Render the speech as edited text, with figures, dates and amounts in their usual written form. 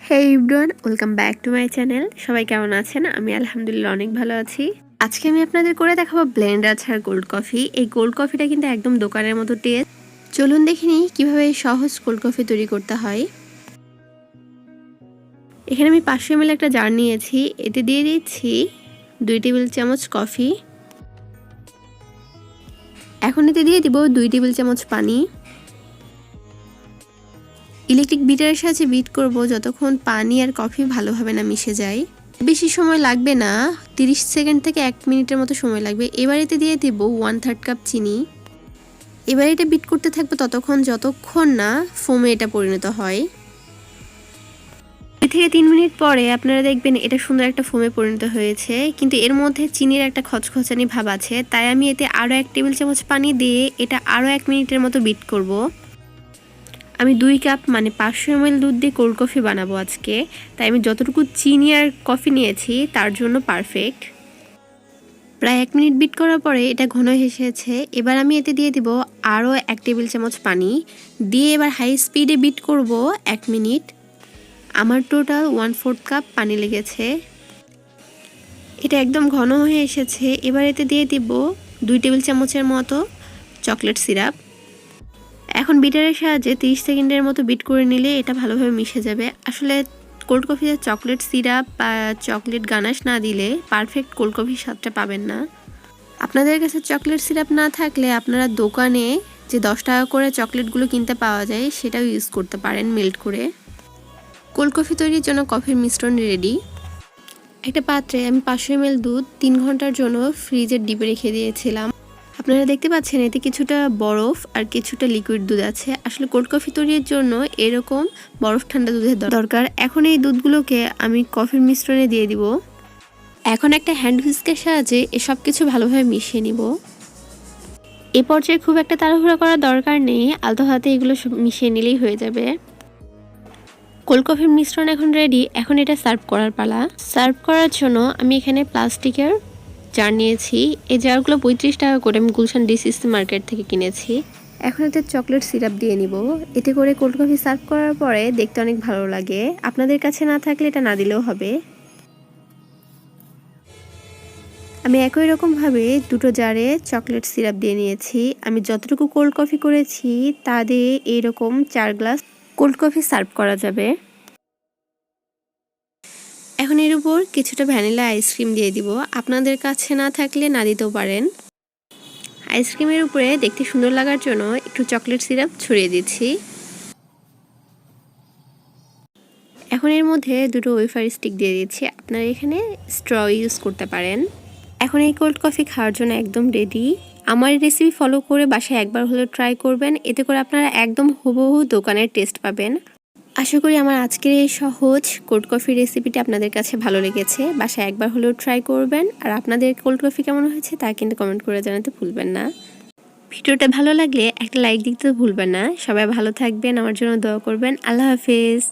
Hey everyone, welcome back to my channel. সবাই কেমন আছেন? আমি আলহামদুলিল্লাহ অনেক ভালো আছি। আজকে আমি আপনাদের করে দেখাবো ব্লেন্ড আচার কোল্ড কফি। এই কোল্ড কফিটা কিন্তু একদম দোকানের মতো টেস্ট। চলুন দেখে নিই কীভাবে এই সহজ কোল্ড কফি তৈরি করতে হয়। এখানে আমি 500 ml একটা জার নিয়েছি। এতে দিয়ে দিচ্ছি 2 টেবিল চামচ কফি। এখন এতে দিয়ে দিব 2 টেবিল চামচ পানি। ইলেকট্রিক বিটারের সাহায্যে বিট করব যতক্ষণ পানি আর কফি ভালোভাবে না মিশে যায়। বেশি সময় লাগবে না, 30 সেকেন্ড থেকে 1 মিনিটের মতো সময় লাগবে। এবার এতে দিয়ে দেব 1/3 কাপ চিনি। এবার এটা বিট করতে থাকবো ততক্ষণ যতক্ষণ না ফোমে এটা পরিণত হয়। 2 থেকে 3 মিনিট পরে আপনারা দেখবেন এটা সুন্দর একটা ফোমে পরিণত হয়েছে, কিন্তু এর মধ্যে চিনির একটা খচখচানি ভাব আছে। তাই আমি এতে আরও 1 টেবিল চামচ পানি দিয়ে এটা আরও 1 মিনিটের মতো বিট করব। আমি 2 কাপ মানে 500 ml দুধ দিয়ে কোল্ড কফি বানাবো আজকে, তাই আমি যতটুকু চিনি আর কফি নিয়েছি তার জন্য পারফেক্ট। প্রায় 1 মিনিট বিট করার পরে এটা ঘন হয়ে এসেছে। এবার আমি এতে দিয়ে দিব আরও 1 টেবিল চামচ পানি দিয়ে এবার হাই স্পিডে বিট করব 1 মিনিট। আমার টোটাল 1/4 কাপ পানি লেগেছে। এটা একদম ঘন হয়ে এসেছে। এবার এতে দিয়ে দিব 2 টেবিল চামচের মতো চকলেট সিরাপ। এখন বিটারের সাহায্যে 30 সেকেন্ডের মতো বিট করে নিলে এটা ভালোভাবে মিশে যাবে। আসলে কোল্ড কফিতে চকলেট সিরাপ বা চকলেট গানাশ না দিলে পারফেক্ট কোল্ড কফির স্বাদটা পাবেন না। আপনাদের কাছে চকলেট সিরাপ না থাকলে আপনারা দোকানে যে 10 টাকা করে চকলেটগুলো কিনতে পাওয়া যায় সেটাও ইউজ করতে পারেন মেল্ট করে। কোল্ড কফি তৈরির জন্য কফির মিশ্রণ রেডি। একটা পাত্রে আমি 500 ml দুধ 3 ঘন্টার জন্য ফ্রিজের ডিপে রেখে দিয়েছিলাম। আপনারা দেখতে পাচ্ছেন এতে কিছুটা বরফ আর কিছুটা লিকুইড দুধ আছে। আসলে কোল্ড কফি তৈরির জন্য এরকম বরফ ঠান্ডা দুধের দরকার। এখন এই দুধগুলোকে আমি কফির মিশ্রণে দিয়ে দিব। এখন একটা হ্যান্ড হুইস্কের সাহায্যে এসব কিছু ভালোভাবে মিশিয়ে নিব। এ পর্যায়ে খুব একটা তাড়াহুড়া করার দরকার নেই, আলতো হাতে এগুলো মিশিয়ে নিলেই হয়ে যাবে। কোল্ড কফির মিশ্রণ এখন রেডি। এখন এটা সার্ভ করার পালা। সার্ভ করার জন্য আমি এখানে প্লাস্টিকের জার নিয়েছি। এই জারগুলো 35 টাকা করে আমি গুলশান ডিসিসি মার্কেট থেকে কিনেছি। এখন এতে চকলেট সিরাপ দিয়ে নিব। এতে করে কোল্ড কফি সার্ভ করার পরে দেখতে অনেক ভালো লাগে। আপনাদের কাছে না থাকলে এটা না দিলেও হবে। আমি একই রকমভাবে দুটো জারে চকলেট সিরাপ দিয়ে নিয়েছি। আমি যতটুকু কোল্ড কফি করেছি তা দিয়ে এইরকম 4 গ্লাস কোল্ড কফি সার্ভ করা যাবে। এখন এর উপর কিছুটা ভ্যানিলা আইসক্রিম দিয়ে দিব। আপনাদের কাছে না থাকলে না দিতেও পারেন। আইসক্রিমের উপরে দেখতে সুন্দর লাগার জন্য একটু চকলেট সিরাপ ছড়িয়ে দিচ্ছি। এখন এর মধ্যে দুটো ওয়েফার স্টিক দিয়ে দিচ্ছি। আপনারা এখানে স্ট্র ইউজ করতে পারেন। এখন এই কোল্ড কফি খাওয়ার জন্য একদম রেডি। আমার রেসিপি ফলো করে বাসায় একবার হলেও ট্রাই করবেন। এতে করে আপনারা একদম হুবহু দোকানের টেস্ট পাবেন। আশা করি আমার আজকের এই সহজ কোল্ড কফির রেসিপিটি আপনাদের কাছে ভালো লেগেছে। বাসায় একবার হলেও ট্রাই করবেন। আর আপনাদের কোল্ড কফি কেমন হয়েছে তা কিন্তু কমেন্ট করে জানাতে ভুলবেন না। ভিডিওটা ভালো লাগলে একটা লাইক দিতে ভুলবেন না। সবাই ভালো থাকবেন, আমার জন্য দোয়া করবেন। আল্লাহ হাফেজ।